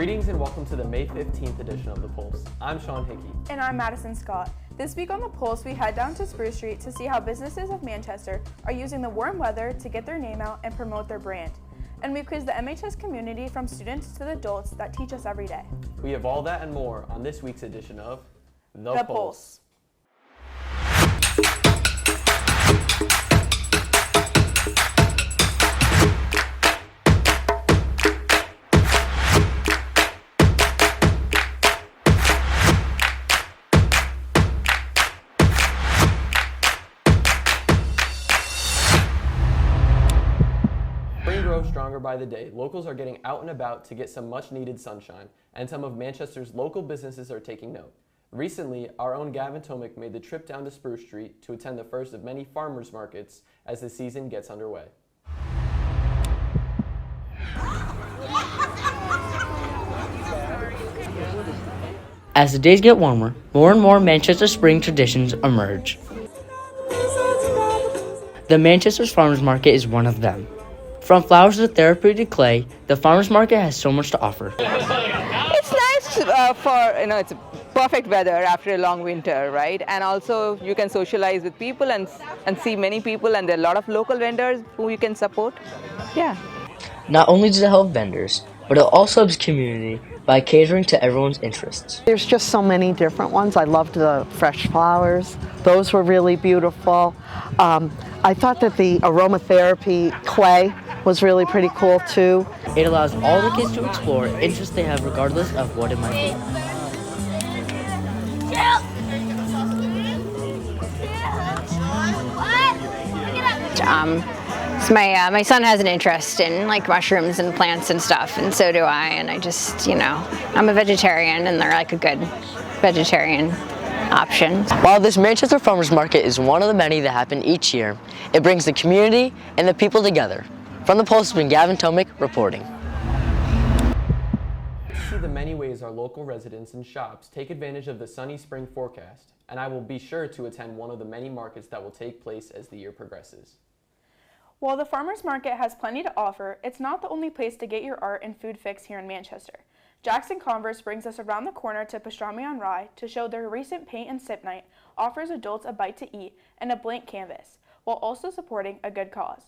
Greetings and welcome to the May 15th edition of The Pulse. I'm Sean Hickey. And I'm Madison Scott. This week on The Pulse, we head down to Spruce Street to see how businesses of Manchester are using the warm weather to get their name out and promote their brand. And we quiz the MHS community from students to the adults that teach us every day. We have all that and more on this week's edition of The Pulse. Spring grows stronger by the day. Locals are getting out and about to get some much-needed sunshine, and some of Manchester's local businesses are taking note. Recently, our own Gavin Tomic made the trip down to Spruce Street to attend the first of many farmers markets as the season gets underway. As the days get warmer, more and more Manchester spring traditions emerge. The Manchester's Farmers Market is one of them. From flowers to therapeutic clay, the farmers market has so much to offer. It's nice it's perfect weather after a long winter, right? And also you can socialize with people and see many people, and there are a lot of local vendors who you can support. Yeah. Not only does it help vendors, but it also helps community by catering to everyone's interests. There's just so many different ones. I loved the fresh flowers. Those were really beautiful. I thought that the aromatherapy clay was really pretty cool too. It allows all the kids to explore interests they have regardless of what it might be. So my son has an interest in like mushrooms and plants and stuff, and so do I, and I just, I'm a vegetarian and they're like a good vegetarian option. While this Manchester Farmers Market is one of the many that happen each year, it brings the community and the people together. From The Pulse has been Gavin Tomic reporting. See the many ways our local residents and shops take advantage of the sunny spring forecast, and I will be sure to attend one of the many markets that will take place as the year progresses. While the farmers market has plenty to offer, it's not the only place to get your art and food fix here in Manchester. Jackson Converse brings us around the corner to Pastrami on Rye to show their recent paint and sip night offers adults a bite to eat and a blank canvas, while also supporting a good cause.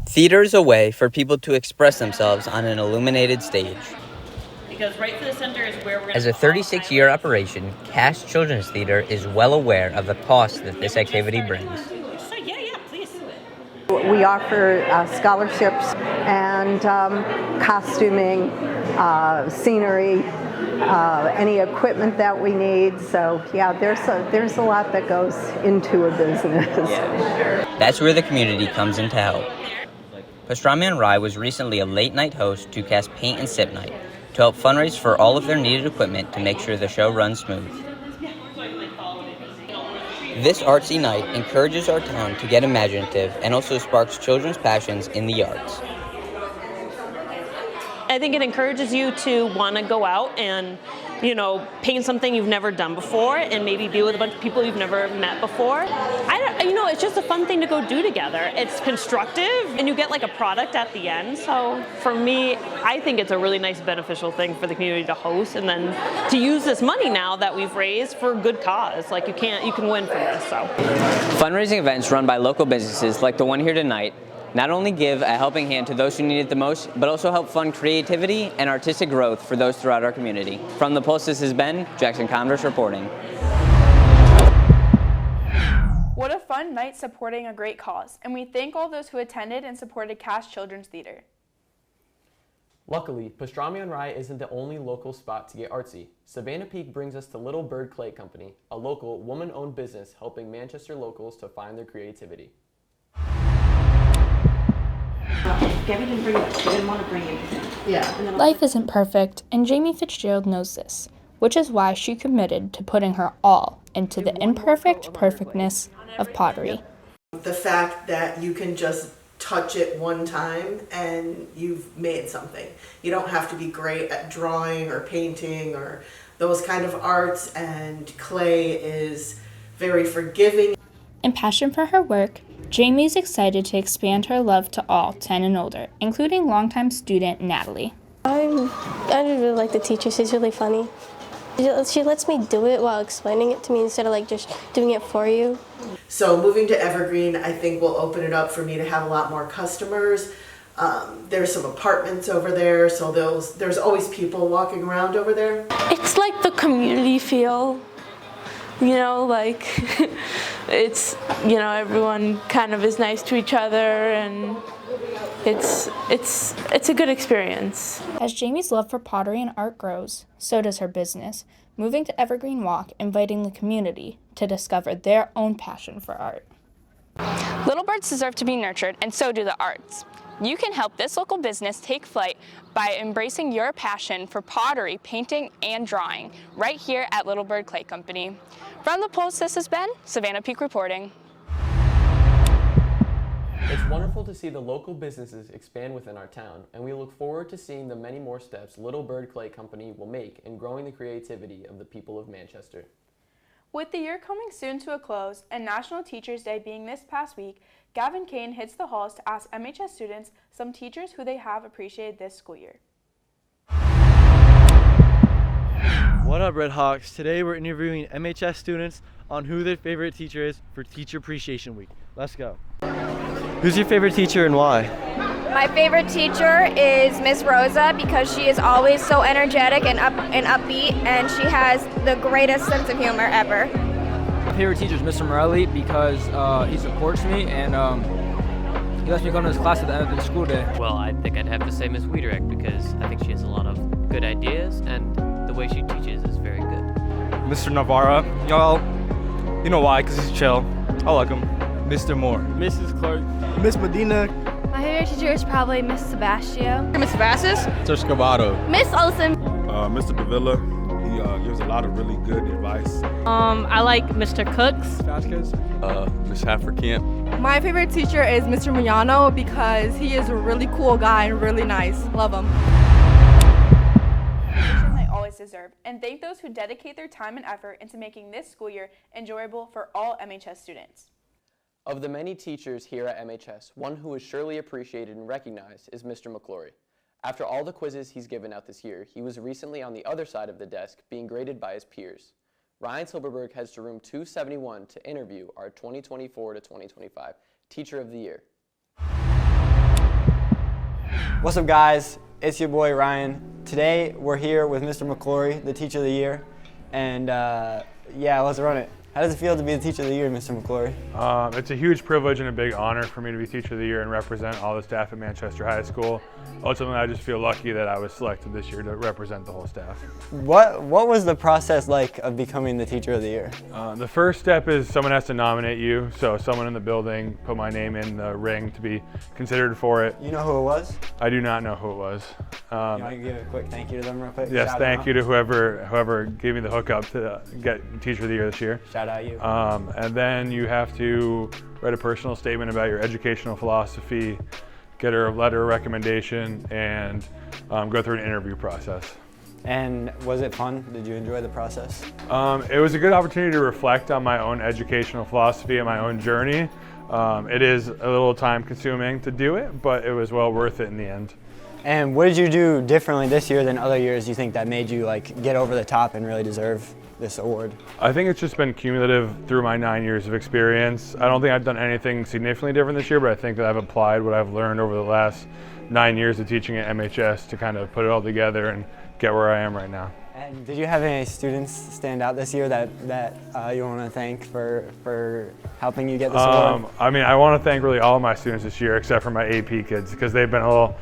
Theater is a way for people to express themselves on an illuminated stage. Because right for the center is where we're going As a 36-year operation, Cash Children's Theater is well aware of the cost that this activity brings. So yeah, please. We offer scholarships and costuming, scenery, any equipment that we need. So yeah, there's a lot that goes into a business. That's where the community comes in to help. Pastrami on Rye was recently a late-night host to Cast Paint and Sip Night to help fundraise for all of their needed equipment to make sure the show runs smooth. This artsy night encourages our town to get imaginative and also sparks children's passions in the arts. I think it encourages you to want to go out and, paint something you've never done before and maybe be with a bunch of people you've never met before. It's just a fun thing to go do together. It's constructive and you get like a product at the end. So for me, I think it's a really nice beneficial thing for the community to host and then to use this money now that we've raised for a good cause. Like you can win from this, so. Fundraising events run by local businesses like the one here tonight not only give a helping hand to those who need it the most, but also help fund creativity and artistic growth for those throughout our community. From The Pulse, this has been Jackson Converse reporting. What a fun night supporting a great cause, and we thank all those who attended and supported Cash Children's Theater. Luckily, Pastrami on Rye isn't the only local spot to get artsy. Savannah Peak brings us to Little Bird Clay Company, a local woman-owned business helping Manchester locals to find their creativity. Gabby didn't bring it. She didn't want to bring anything. Yeah. Life isn't perfect, and Jamie Fitzgerald knows this, which is why she committed to putting her all into the imperfect perfectness of pottery. The fact that you can just touch it one time and you've made something. You don't have to be great at drawing or painting or those kind of arts, and clay is very forgiving. And passion for her work Jamie's excited to expand her love to all 10 and older, including longtime student Natalie. I just really like the teacher. She's really funny. She lets me do it while explaining it to me instead of like just doing it for you. So moving to Evergreen, I think will open it up for me to have a lot more customers. There's some apartments over there, so there's always people walking around over there. It's like the community feel, you know, like it's, you know, everyone kind of is nice to each other, and it's a good experience. As Jamie's love for pottery and art grows, so does her business, moving to Evergreen Walk, inviting the community to discover their own passion for art. Little birds deserve to be nurtured, and so do the arts. You can help this local business take flight by embracing your passion for pottery, painting, and drawing right here at Little Bird Clay Company. From the Pulse, this has been Savannah Peak reporting. It's wonderful to see the local businesses expand within our town, and we look forward to seeing the many more steps Little Bird Clay Company will make in growing the creativity of the people of Manchester. With the year coming soon to a close and National Teachers Day being this past week, Gavin Kane hits the halls to ask MHS students some teachers who they have appreciated this school year. What up, Red Hawks? Today we're interviewing MHS students on who their favorite teacher is for Teacher Appreciation Week. Let's go. Who's your favorite teacher and why? My favorite teacher is Miss Rosa because she is always so energetic and upbeat, and she has the greatest sense of humor ever. My favorite teacher is Mr. Morelli because he supports me and he lets me come to his class at the end of the school day. Well, I think I'd have to say Miss Wiederack because I think she has a lot of good ideas and the way she teaches is very good. Mr. Navarra, y'all, you know why, because he's chill. I like him. Mr. Moore. Mrs. Clark. Miss Medina. My favorite teacher is probably Miss Sebastio. Miss Vassis. Mr. Scavato. Miss Olson. Mr. Davila. He gives a lot of really good advice. I like Mr. Cooks. Vasquez. Miss Hafferkamp. My favorite teacher is Mr. Miano because he is a really cool guy and really nice. Love him. They always deserve, and thank those who dedicate their time and effort into making this school year enjoyable for all MHS students. Of the many teachers here at MHS, one who is surely appreciated and recognized is Mr. McClory. After all the quizzes he's given out this year, he was recently on the other side of the desk being graded by his peers. Ryan Silberberg heads to room 271 to interview our 2024 to 2025 Teacher of the Year. What's up, guys? It's your boy Ryan. Today we're here with Mr. McClory, the Teacher of the Year, and yeah, let's run it. How does it feel to be the Teacher of the Year, Mr. McClory? It's a huge privilege and a big honor for me to be Teacher of the Year and represent all the staff at Manchester High School. Ultimately, I just feel lucky that I was selected this year to represent the whole staff. What was the process like of becoming the Teacher of the Year? The first step is someone has to nominate you, so someone in the building put my name in the ring to be considered for it. You know who it was? I do not know who it was. You want to give a quick thank you to them real quick? Yes, thank you to whoever gave me the hookup to get Teacher of the Year this year. Shout out you. And then you have to write a personal statement about your educational philosophy, get a letter of recommendation, and go through an interview process. And was it fun? Did you enjoy the process? It was a good opportunity to reflect on my own educational philosophy and my own journey. It is a little time consuming to do it, but it was well worth it in the end. And what did you do differently this year than other years you think that made you get over the top and really deserve this award? I think it's just been cumulative through my 9 years of experience. I don't think I've done anything significantly different this year, but I think that I've applied what I've learned over the last 9 years of teaching at MHS to kind of put it all together and get where I am right now. And did you have any students stand out this year that you want to thank for helping you get this award? I mean, I want to thank really all of my students this year except for my AP kids because they've been a little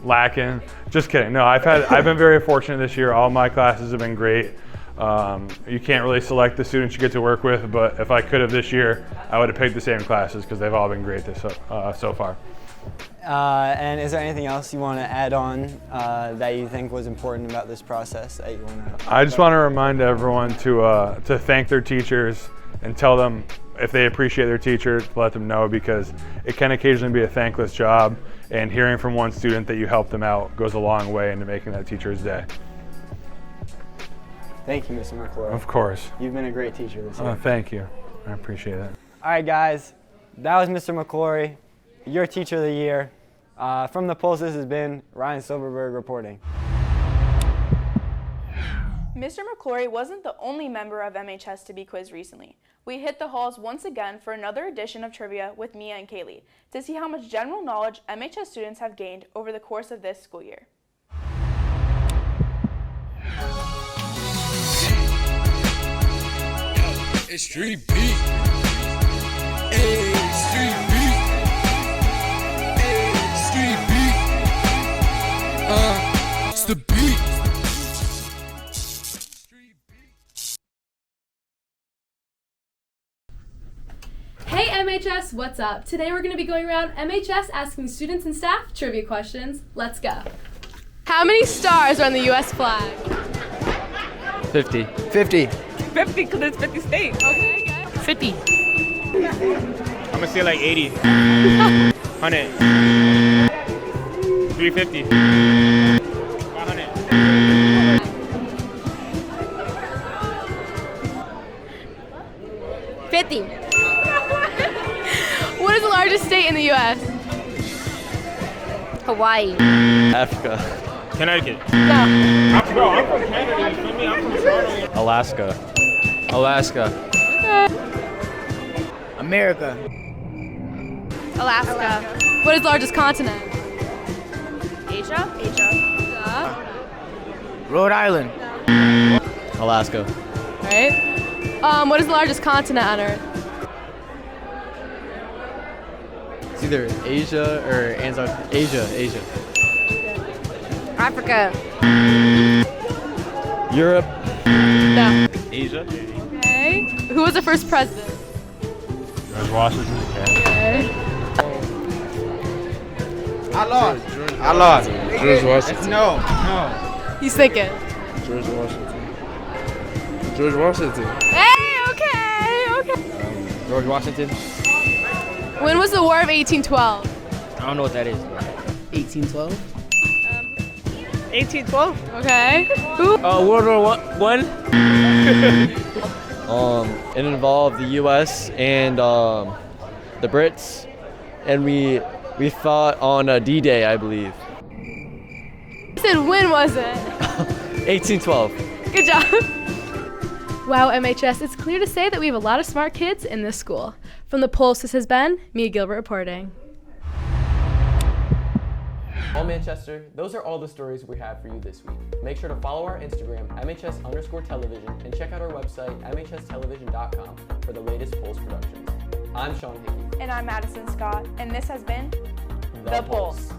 lacking. Just kidding. No, I've been very fortunate this year. All my classes have been great. You can't really select the students you get to work with, but if I could have this year, I would have picked the same classes because they've all been great so far. And is there anything else you want to add on that you think was important about this process that you want to? I just want to remind everyone to thank their teachers and tell them if they appreciate their teacher, let them know because it can occasionally be a thankless job, and hearing from one student that you helped them out goes a long way into making that teacher's day. Thank you, Mr. McClory. Of course. You've been a great teacher this year. Thank you. I appreciate it. All right, guys. That was Mr. McClory, your Teacher of the Year. From the Pulse, this has been Ryan Silberberg reporting. Mr. McClory wasn't the only member of MHS to be quizzed recently. We hit the halls once again for another edition of Trivia with Mia and Kaylee to see how much general knowledge MHS students have gained over the course of this school year. It's Street Beat. Hey, Street Beat. Hey, Street Beat. It's the beat. Hey MHS, what's up? Today we're going to be going around MHS asking students and staff trivia questions. Let's go. How many stars are on the US flag? 50. 50. 50 because it's 50 states. Okay, good. 50. I'm gonna say like 80. 100. 350. 500. What is the largest state in the U.S.? Hawaii. Africa. Connecticut. No. I'm from Canada, you feel me? I'm from Toronto. Alaska. Alaska. America. Alaska. What is the largest continent? Asia? Rhode Island. Alaska. Alright. What is the largest continent on Earth? It's either Asia or Antarctica. Asia. Africa. Europe. No. Asia. Okay. Who was the first president? George Washington. Okay. I lost. George Washington. No. He's thinking. George Washington. Hey, okay. George Washington. When was the War of 1812? I don't know what that is. 1812. 1812. Okay. Who? World War One. It involved the U.S. and the Brits, and we fought on D-Day, I believe. I said when was it? 1812. Good job. Wow, MHS, it's clear to say that we have a lot of smart kids in this school. From the Pulse, this has been Mia Gilbert reporting. Well, Manchester, those are all the stories we have for you this week. Make sure to follow our Instagram, MHS_television, and check out our website, MHStelevision.com, for the latest Pulse productions. I'm Sean Hickey. And I'm Madison Scott, and this has been The Pulse.